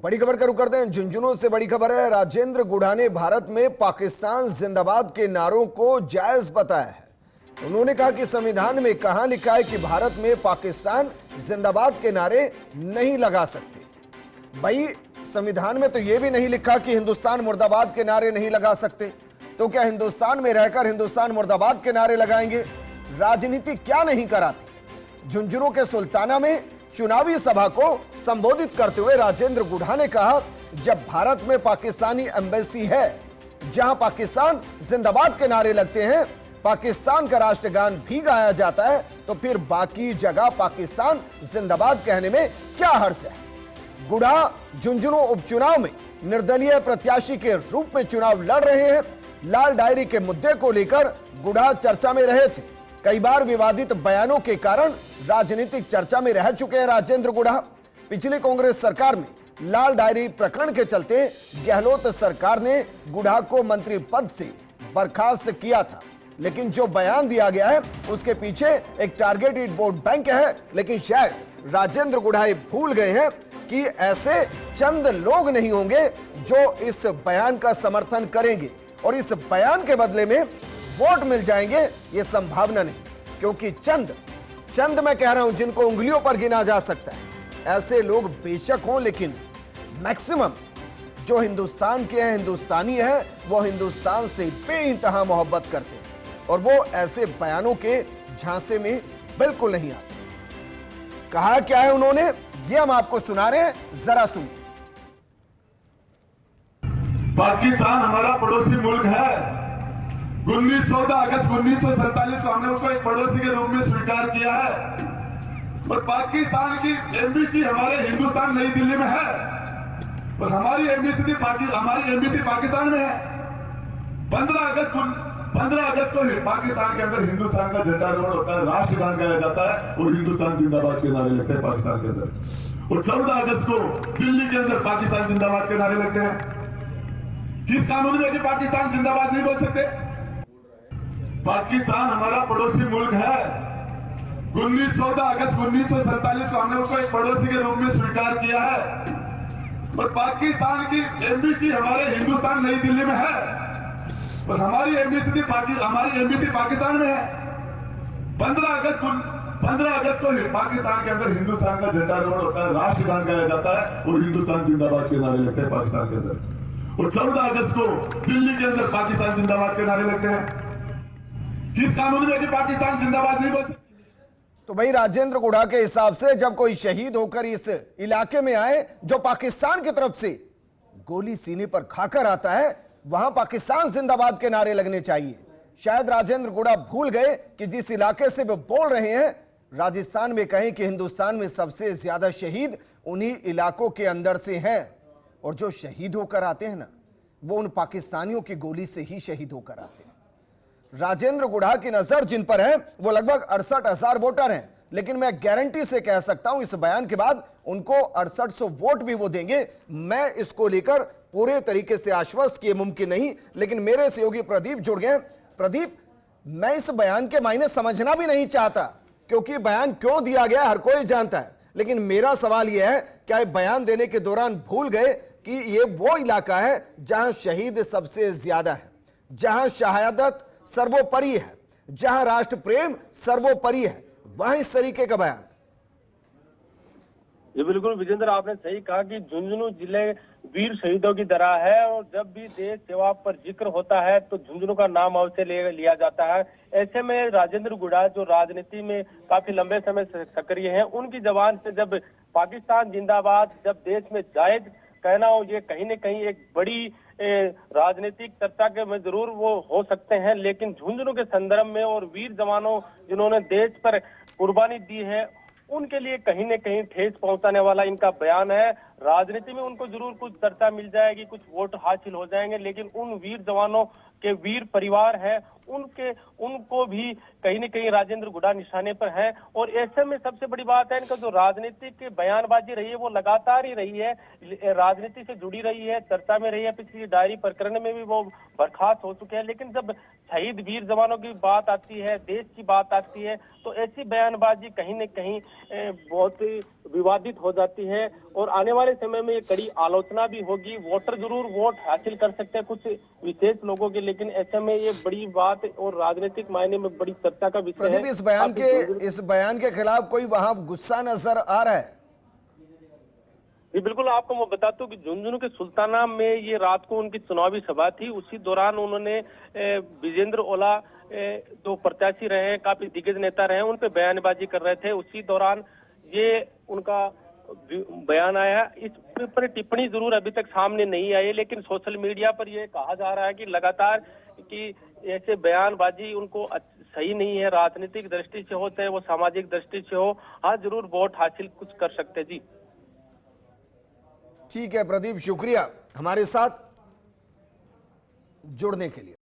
बड़ी खबर का रुख करते हैं। झुंझुनू से बड़ी खबर है। राजेंद्र गुढ़ा ने भारत में पाकिस्तान जिंदाबाद के नारों को जायज बताया है। उन्होंने कहा कि संविधान में कहां लिखा है कि भारत में पाकिस्तान जिंदाबाद के नारे नहीं लगा सकते। भाई संविधान में तो यह भी नहीं लिखा कि हिंदुस्तान मुर्दाबाद के नारे नहीं लगा सकते, तो क्या हिंदुस्तान में रहकर हिंदुस्तान मुर्दाबाद के नारे लगाएंगे? राजनीति क्या नहीं कराती। झुंझुनू के सुल्ताना में चुनावी सभा को संबोधित करते हुए राजेंद्र गुढ़ा ने कहा, जब भारत में पाकिस्तानी एम्बेसी है जहां पाकिस्तान जिंदाबाद के नारे लगते हैं, पाकिस्तान का राष्ट्रगान भी गाया जाता है, तो फिर बाकी जगह पाकिस्तान जिंदाबाद कहने में क्या हर्ज है? गुढ़ा झुंझुनू उपचुनाव में निर्दलीय प्रत्याशी के रूप में चुनाव लड़ रहे हैं। लाल डायरी के मुद्दे को लेकर गुढ़ा चर्चा में रहे थे। कई बार विवादित बयानों के कारण राजनीतिक चर्चा में रह चुके हैं राजेंद्र गुढ़ा। पिछली कांग्रेस सरकार में लाल डायरी प्रकरण के चलते गहलोत सरकार ने गुढ़ा को मंत्री पद से बर्खास्त किया था, लेकिन जो बयान दिया गया है उसके पीछे एक टारगेटेड वोट बैंक है। लेकिन शायद राजेंद्र गुढ़ा भूल गए हैं कि ऐसे चंद लोग नहीं होंगे जो इस बयान का समर्थन करेंगे और इस बयान के बदले में वोट मिल जाएंगे, ये संभावना नहीं। क्योंकि चंद मैं कह रहा हूं जिनको उंगलियों पर गिना जा सकता है, ऐसे लोग बेशक हों, लेकिन मैक्सिमम जो हिंदुस्तान के हैं, हिंदुस्तानी हैं, वो हिंदुस्तान से बेइंतहा मोहब्बत करते हैं और वो ऐसे बयानों के झांसे में बिल्कुल नहीं आते। कहा क्या है उन्होंने, ये हम आपको सुना रहे हैं, जरा सुनिए। पाकिस्तान हमारा पड़ोसी मुल्क है। 14 अगस्त 1947 को हमने उसको एक पड़ोसी के रूप में स्वीकार किया है और पाकिस्तान की एम्बेसी हमारे हिंदुस्तान नई दिल्ली में है और हमारी एम्बेसी पाकिस्तान में है। 15 अगस्त को पाकिस्तान के अंदर हिंदुस्तान का झंडा रोड होता है, राष्ट्रगान गाया जाता है और हिंदुस्तान जिंदाबाद के नारे लगते हैं पाकिस्तान के अंदर। और 14 अगस्त को दिल्ली के अंदर पाकिस्तान जिंदाबाद के नारे लगते हैं। किस कानून में कि पाकिस्तान जिंदाबाद नहीं बोल सकते? पाकिस्तान हमारा पड़ोसी मुल्क है। 14 अगस्त 1947 को हमने उसको एक पड़ोसी के रूप में स्वीकार किया है और पाकिस्तान की एम्बेसी हमारे हिंदुस्तान नई दिल्ली में है और हमारी एम्बेसी पाकिस्तान में है। 15 अगस्त को पाकिस्तान के अंदर हिंदुस्तान का झंडा रोड होता है, राष्ट्रगान गाया जाता है और हिंदुस्तान जिंदाबाद के नारे लगते हैं पाकिस्तान के अंदर। और 14 अगस्त को दिल्ली के अंदर पाकिस्तान जिंदाबाद के नारे लगते हैं। किस कानून में कि पाकिस्तान जिंदाबाद नहीं बोल सकते? तो भाई राजेंद्र गुढ़ा के हिसाब से जब कोई शहीद होकर इस इलाके में आए जो पाकिस्तान की तरफ से गोली सीने पर खाकर आता है, वहां पाकिस्तान जिंदाबाद के नारे लगने चाहिए। शायद राजेंद्र गुढ़ा भूल गए कि जिस इलाके से वो बोल रहे हैं, राजस्थान में कहें कि हिंदुस्तान में सबसे ज्यादा शहीद उन्हीं इलाकों के अंदर से हैं और जो शहीद होकर आते हैं ना, वो उन पाकिस्तानियों की गोली से ही शहीद होकर आते हैं। राजेंद्र गुढ़ा की नजर जिन पर है वो लगभग 68,000 वोटर हैं, लेकिन मैं गारंटी से कह सकता हूं इस बयान के बाद उनको 6800 वोट भी वो देंगे। मैं इसको लेकर पूरे तरीके से आश्वस्त कि मुमकिन नहीं, लेकिन मेरे सहयोगी प्रदीप जुड़ गए। प्रदीप, मैं इस बयान के मायने समझना भी नहीं चाहता क्योंकि बयान क्यों दिया गया हर कोई जानता है, लेकिन मेरा सवाल यह है, क्या ये बयान देने के दौरान भूल गए कि ये वो इलाका है जहां शहीद सबसे ज्यादा है, जहां शहादत सर्वोपरि है, जहां राष्ट्र प्रेम सर्वोपरि है, वहां इस तरीके का बयान? जी बिल्कुल विजेंद्र, आपने सही कहा कि झुंझुनू जिले वीर शहीदों की तरह है और जब भी देश सेवा पर जिक्र होता है तो झुंझुनू का नाम अवश्य लिया जाता है। ऐसे में राजेंद्र गुढ़ा जो राजनीति में काफी लंबे समय से सक्रिय हैं, उनकी जबान से जब पाकिस्तान जिंदाबाद जब देश में जायज कहना हो, ये कहीं न कहीं एक बड़ी राजनीतिक चर्चा के में जरूर वो हो सकते हैं, लेकिन झुंझुनू के संदर्भ में और वीर जवानों जिन्होंने देश पर कुर्बानी दी है, उनके लिए कहीं न कहीं ठेस पहुंचाने वाला इनका बयान है। राजनीति में उनको जरूर कुछ चर्चा मिल जाएगी, कुछ वोट हासिल हो जाएंगे, लेकिन उन वीर जवानों के वीर परिवार है उनको भी कहीं न कहीं राजेंद्र गुढ़ा निशाने पर है। और ऐसे में सबसे बड़ी बात है, इनका जो राजनीतिक बयानबाजी रही है वो लगातार ही रही है, राजनीति से जुड़ी रही है, चर्चा में रही है। पिछली डायरी प्रकरण में भी वो बर्खास्त हो चुके हैं, लेकिन जब शहीद वीर जवानों की बात आती है, देश की बात आती है, तो ऐसी बयानबाजी कहीं न कहीं बहुत विवादित हो जाती है। और आने वाले आने समय में ये कड़ी आलोचना भी होगी। वोटर जरूर वोट हासिल कर सकते हैं कुछ विशेष लोगों के, लेकिन ऐसे में ये बड़ी बात और राजनीतिक मायने में बड़ी चर्चा का विषय है। प्रदीप, इस बयान के खिलाफ कोई वहां गुस्सा नजर आ रहा है? जी बिल्कुल, आपको मैं बताता हूँ कि झुंझुनू के सुल्ताना में ये रात को उनकी चुनावी सभा थी। उसी दौरान उन्होंने विजेंद्र ओला जो प्रत्याशी रहे हैं, काफी दिग्गज नेता रहे हैं, उन पे बयानबाजी कर रहे थे। उसी दौरान ये उनका बयान आया। इस पर टिप्पणी जरूर अभी तक सामने नहीं आई, लेकिन सोशल मीडिया पर यह कहा जा रहा है कि लगातार कि ऐसे बयानबाजी उनको सही नहीं है, राजनीतिक दृष्टि से हो चाहे वो सामाजिक दृष्टि से हो। हाँ, जरूर वोट हासिल कुछ कर सकते हैं। जी ठीक है प्रदीप, शुक्रिया हमारे साथ जुड़ने के लिए।